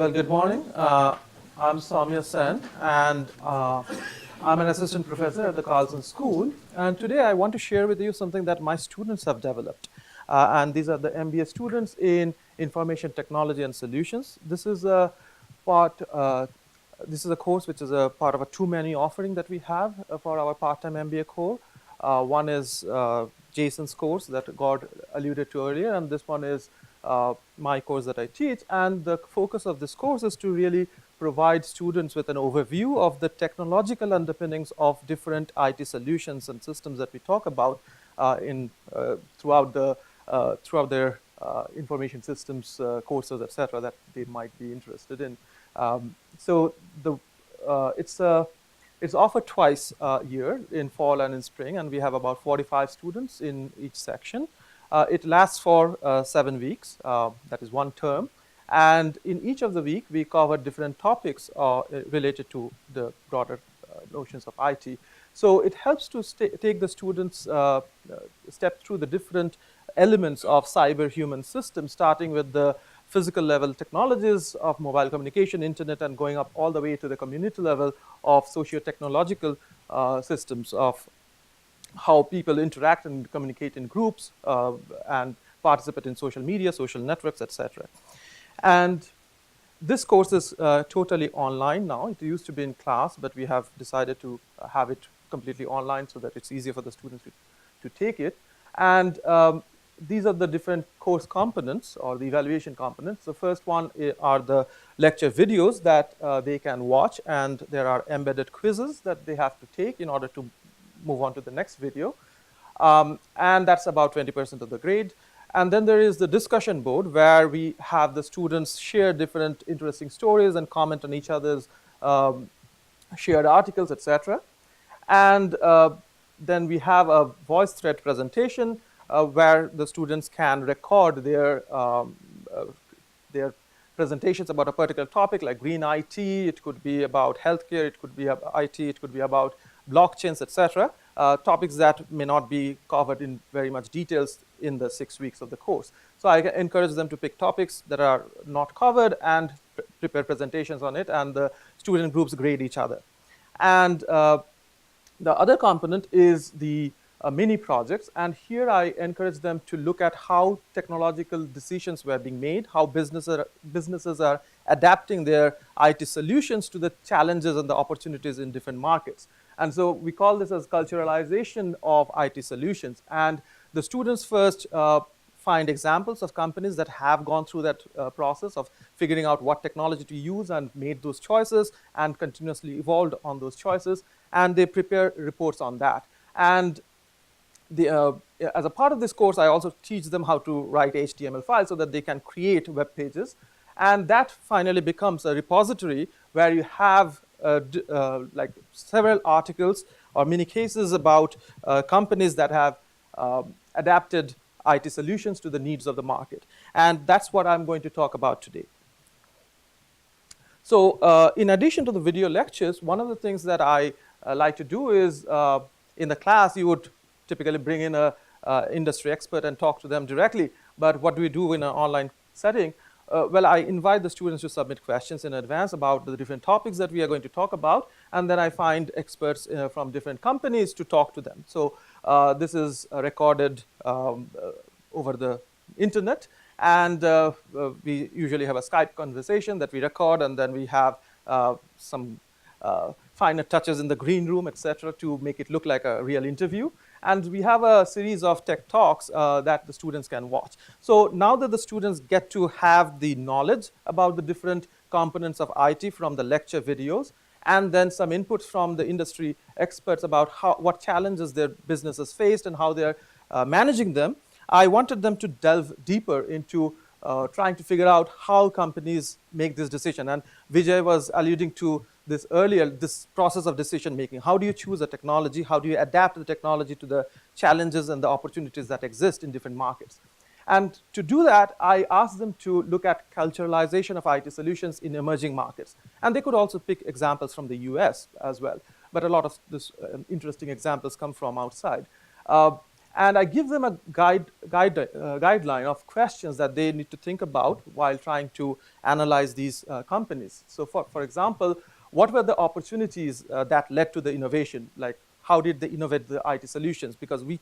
Well, good morning. I'm Soumya Sen, and I'm an assistant professor at the Carlson School. And today I want to share with you something that my students have developed. And these are the MBA students in Information Technology and Solutions. This is a part. This is a course which is a part of a two-menu offering that we have for our part-time MBA core. One is Jason's course that God alluded to earlier, and this one is my course that I teach. And the focus of this course is to really provide students with an overview of the technological underpinnings of different IT solutions and systems that we talk about throughout their information systems courses, etc., that they might be interested in. So it's offered twice a year, in fall and in spring, and we have about 45 students in each section. It lasts for 7 weeks, that is one term. And in each of the week, we cover different topics related to the broader notions of IT. So it helps to take the students step through the different elements of cyber-human systems, starting with the physical level technologies of mobile communication, internet, and going up all the way to the community level of socio-technological systems of how people interact and communicate in groups and participate in social media, social networks, etc. And this course is totally online now. It used to be in class, but we have decided to have it completely online so that it's easier for the students to take it. And these are the different course components or the evaluation components. The first one are the lecture videos that they can watch, and there are embedded quizzes that they have to take in order to move on to the next video. And that's about 20% of the grade. And then there is the discussion board where we have the students share different interesting stories and comment on each other's shared articles, etc. And then we have a voice thread presentation where the students can record their presentations about a particular topic, like green IT. It could be about healthcare. It could be about IT. It could be about blockchains, etc. Topics that may not be covered in very much details in the 6 weeks of the course. So I encourage them to pick topics that are not covered and prepare presentations on it, and the student groups grade each other. And the other component is the mini projects, and here I encourage them to look at how technological decisions were being made, how businesses are adapting their IT solutions to the challenges and the opportunities in different markets. And so we call this as culturalization of IT solutions. And the students first find examples of companies that have gone through that process of figuring out what technology to use and made those choices and continuously evolved on those choices, and they prepare reports on that. And as a part of this course, I also teach them how to write HTML files so that they can create web pages. And that finally becomes a repository where you have like several articles or mini cases about companies that have adapted IT solutions to the needs of the market. And that's what I'm going to talk about today. So in addition to the video lectures, one of the things that I like to do is in the class, you would typically bring in an industry expert and talk to them directly. But what do we do in an online setting? Well, I invite the students to submit questions in advance about the different topics that we are going to talk about, and then I find experts from different companies to talk to them. So this is recorded over the internet, and we usually have a Skype conversation that we record, and then we have some finer touches in the green room, etc., to make it look like a real interview. And we have a series of tech talks that the students can watch. So now that the students get to have the knowledge about the different components of IT from the lecture videos, and then some inputs from the industry experts about what challenges their businesses faced and how they're managing them, I wanted them to delve deeper into trying to figure out how companies make this decision. And Vijay was alluding to this earlier, this process of decision making. How do you choose a technology? How do you adapt the technology to the challenges and the opportunities that exist in different markets? And to do that, I asked them to look at culturalization of IT solutions in emerging markets. And they could also pick examples from the US as well. But a lot of this interesting examples come from outside. And I give them a guideline of questions that they need to think about while trying to analyze these companies. So for example, what were the opportunities that led to the innovation? Like, how did they innovate the IT solutions? Because we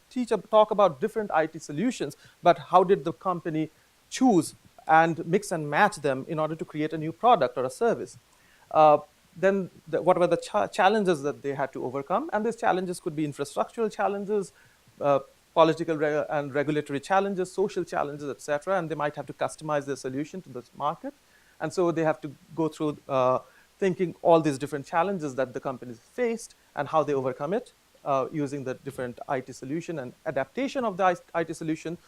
talk about different IT solutions, but how did the company choose and mix and match them in order to create a new product or a service? Uh, then what were the challenges that they had to overcome? And these challenges could be infrastructural challenges, uh, political and regulatory challenges, social challenges, etc. And they might have to customize their solution to this market. And so they have to go through thinking all these different challenges that the companies faced and how they overcome it using the different IT solution and adaptation of the IT solution.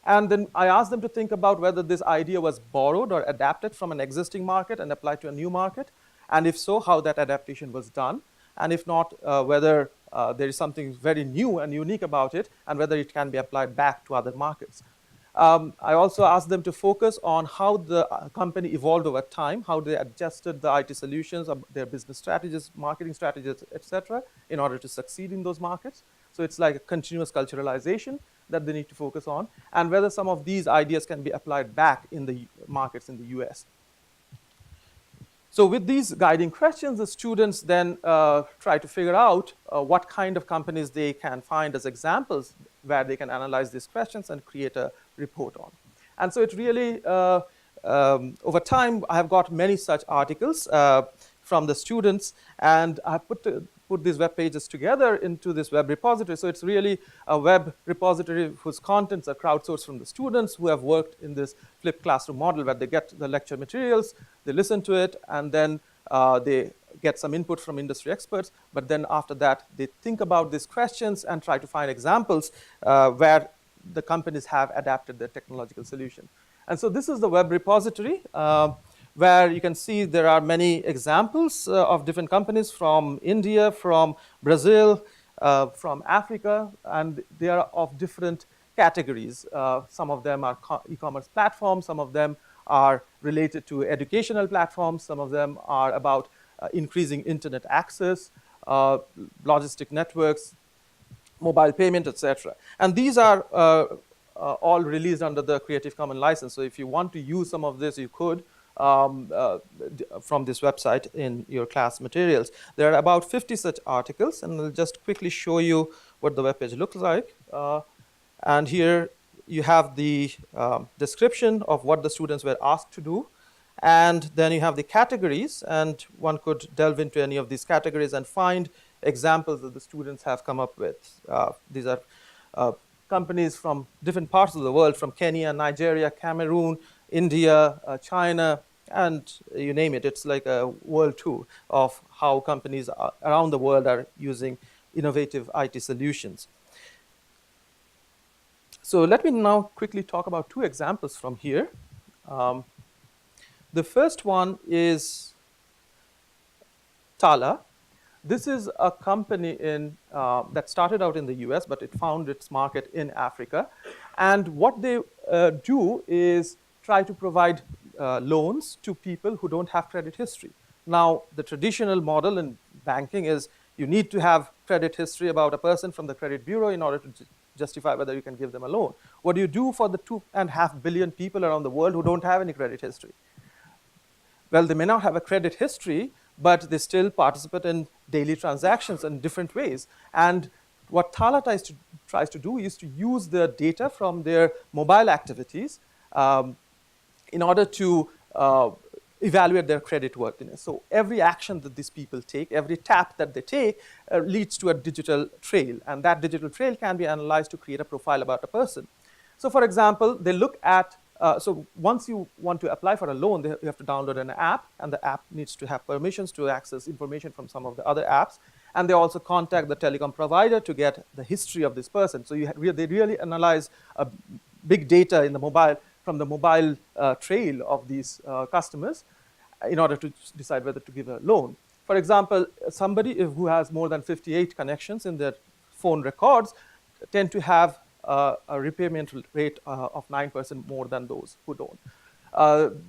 And then I asked them to think about whether this idea was borrowed or adapted from an existing market and applied to a new market. And if so, how that adaptation was done. And if not, whether there is something very new and unique about it, and whether it can be applied back to other markets. I also asked them to focus on how the company evolved over time, how they adjusted the IT solutions, their business strategies, marketing strategies, etc., in order to succeed in those markets. So it's like a continuous culturalization that they need to focus on, and whether some of these ideas can be applied back in the markets in the US. So with these guiding questions, the students then try to figure out what kind of companies they can find as examples where they can analyze these questions and create a report on. And so it really, over time, I have got many such articles from the students, and I have put these web pages together into this web repository. So it's really a web repository whose contents are crowdsourced from the students who have worked in this flipped classroom model, where they get the lecture materials, they listen to it, and then they get some input from industry experts. But then after that, they think about these questions and try to find examples where the companies have adapted their technological solution. And so this is the web repository, where you can see there are many examples of different companies from India, from Brazil, from Africa, and they are of different categories. Some of them are e-commerce platforms, some of them are related to educational platforms, some of them are about increasing internet access, logistic networks, mobile payment, etc. And these are all released under the Creative Commons license. So if you want to use some of this, you could from this website in your class materials. There are about 50 such articles, and I'll just quickly show you what the webpage looks like. And here you have the description of what the students were asked to do. And then you have the categories, and one could delve into any of these categories and find examples that the students have come up with. These are companies from different parts of the world, from Kenya, Nigeria, Cameroon, India, China, and you name it. It's like a world tour of how companies around the world are using innovative IT solutions. So let me now quickly talk about two examples from here. The first one is Tela. This is a company that started out in the US, but it found its market in Africa. And what they do is try to provide loans to people who don't have credit history. Now, the traditional model in banking is you need to have credit history about a person from the credit bureau in order to justify whether you can give them a loan. What do you do for the 2.5 billion people around the world who don't have any credit history? Well, they may not have a credit history, but they still participate in daily transactions in different ways. And what Tela tries to do is to use the data from their mobile activities in order to evaluate their credit worthiness. So every action that these people take, every tap that they take leads to a digital trail. And that digital trail can be analyzed to create a profile about a person. So for example, they look at so once you want to apply for a loan, you have to download an app, and the app needs to have permissions to access information from some of the other apps. And they also contact the telecom provider to get the history of this person. So they really analyze big data in the mobile, from the mobile trail of these customers in order to decide whether to give a loan. For example, somebody who has more than 58 connections in their phone records tend to have a repayment rate of 9% more than those who don't.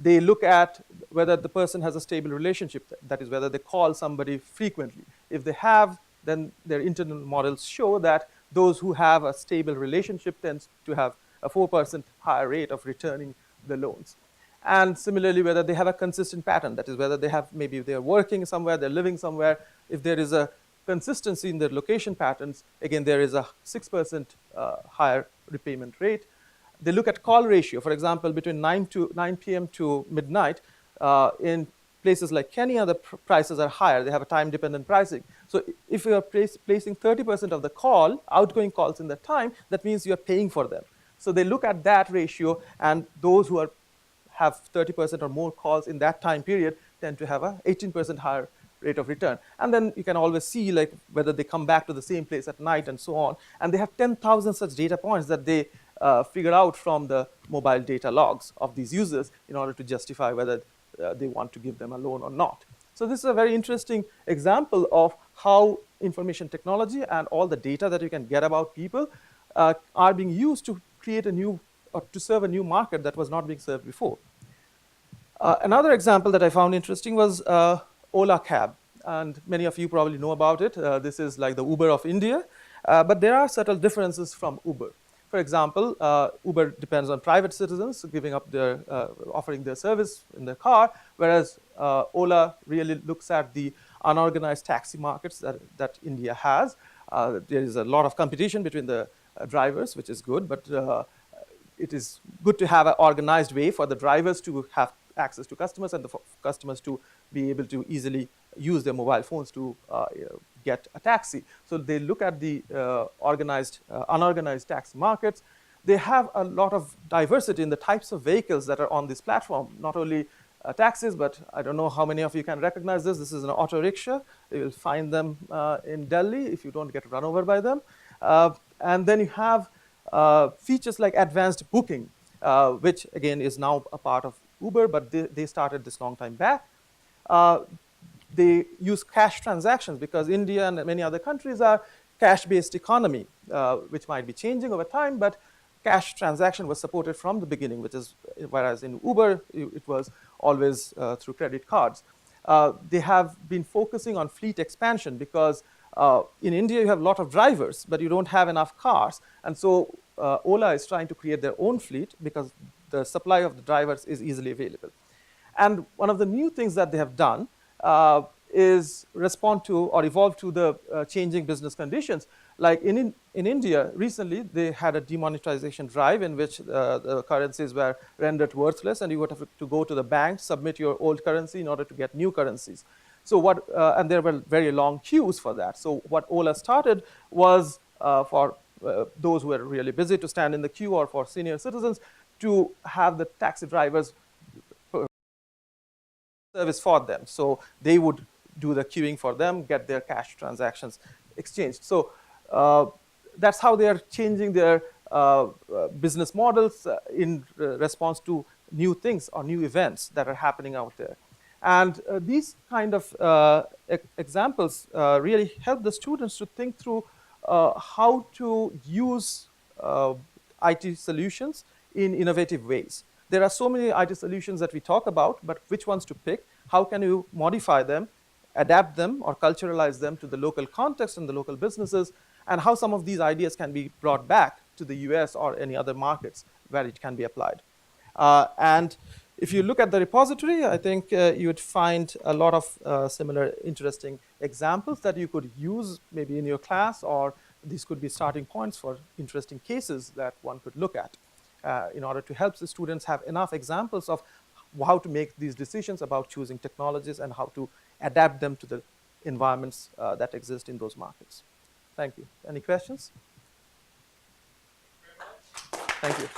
They look at whether the person has a stable relationship, that is, whether they call somebody frequently. If they have, then their internal models show that those who have a stable relationship tend to have a 4% higher rate of returning the loans. And similarly, whether they have a consistent pattern, that is, whether they have, maybe they're working somewhere, they're living somewhere, if there is a consistency in their location patterns, again, there is a 6% higher repayment rate. They look at call ratio, for example, between 9 p.m. to midnight. In places like Kenya, the prices are higher. They have a time-dependent pricing. So if you are placing 30% of the outgoing calls in that time, that means you are paying for them. So they look at that ratio, and those who have 30% or more calls in that time period tend to have a 18% higher rate of return. And then you can always see like whether they come back to the same place at night and so on. And they have 10,000 such data points that they figure out from the mobile data logs of these users in order to justify whether they want to give them a loan or not. So this is a very interesting example of how information technology and all the data that you can get about people are being used to create a new, or to serve a new market that was not being served before. Another example that I found interesting was Ola Cab. And many of you probably know about it. This is like the Uber of India. But there are subtle differences from Uber. For example, Uber depends on private citizens giving up their, offering their service in their car, whereas Ola really looks at the unorganized taxi markets that India has. There is a lot of competition between the drivers, which is good, but it is good to have an organized way for the drivers to have access to customers and the customers to be able to easily use their mobile phones to get a taxi. So they look at the unorganized taxi markets. They have a lot of diversity in the types of vehicles that are on this platform, not only taxis, but I don't know how many of you can recognize this. This is an auto rickshaw. You will find them in Delhi if you don't get run over by them. And then you have features like advanced booking, which again is now a part of Uber, but they started this long time back. They use cash transactions because India and many other countries are cash-based economy, which might be changing over time, but cash transaction was supported from the beginning, whereas in Uber, it was always through credit cards. They have been focusing on fleet expansion because in India, you have a lot of drivers, but you don't have enough cars. And so Ola is trying to create their own fleet because the supply of the drivers is easily available. And one of the new things that they have done is respond to or evolve to the changing business conditions. Like in India, recently, they had a demonetization drive in which the currencies were rendered worthless, and you would have to go to the bank, submit your old currency in order to get new currencies. So and there were very long queues for that. So what Ola started was for those who were really busy to stand in the queue, or for senior citizens to have the taxi drivers service for them. So they would do the queuing for them, get their cash transactions exchanged. So that's how they are changing their business models in response to new things or new events that are happening out there. And these kind of examples really help the students to think through how to use IT solutions in innovative ways. There are so many IT solutions that we talk about, but which ones to pick? How can you modify them, adapt them, or culturalize them to the local context and the local businesses, and how some of these ideas can be brought back to the US or any other markets where it can be applied. And if you look at the repository, I think you would find a lot of similar interesting examples that you could use maybe in your class, or these could be starting points for interesting cases that one could look at in order to help the students have enough examples of how to make these decisions about choosing technologies and how to adapt them to the environments that exist in those markets. Thank you. Any questions? Thank you.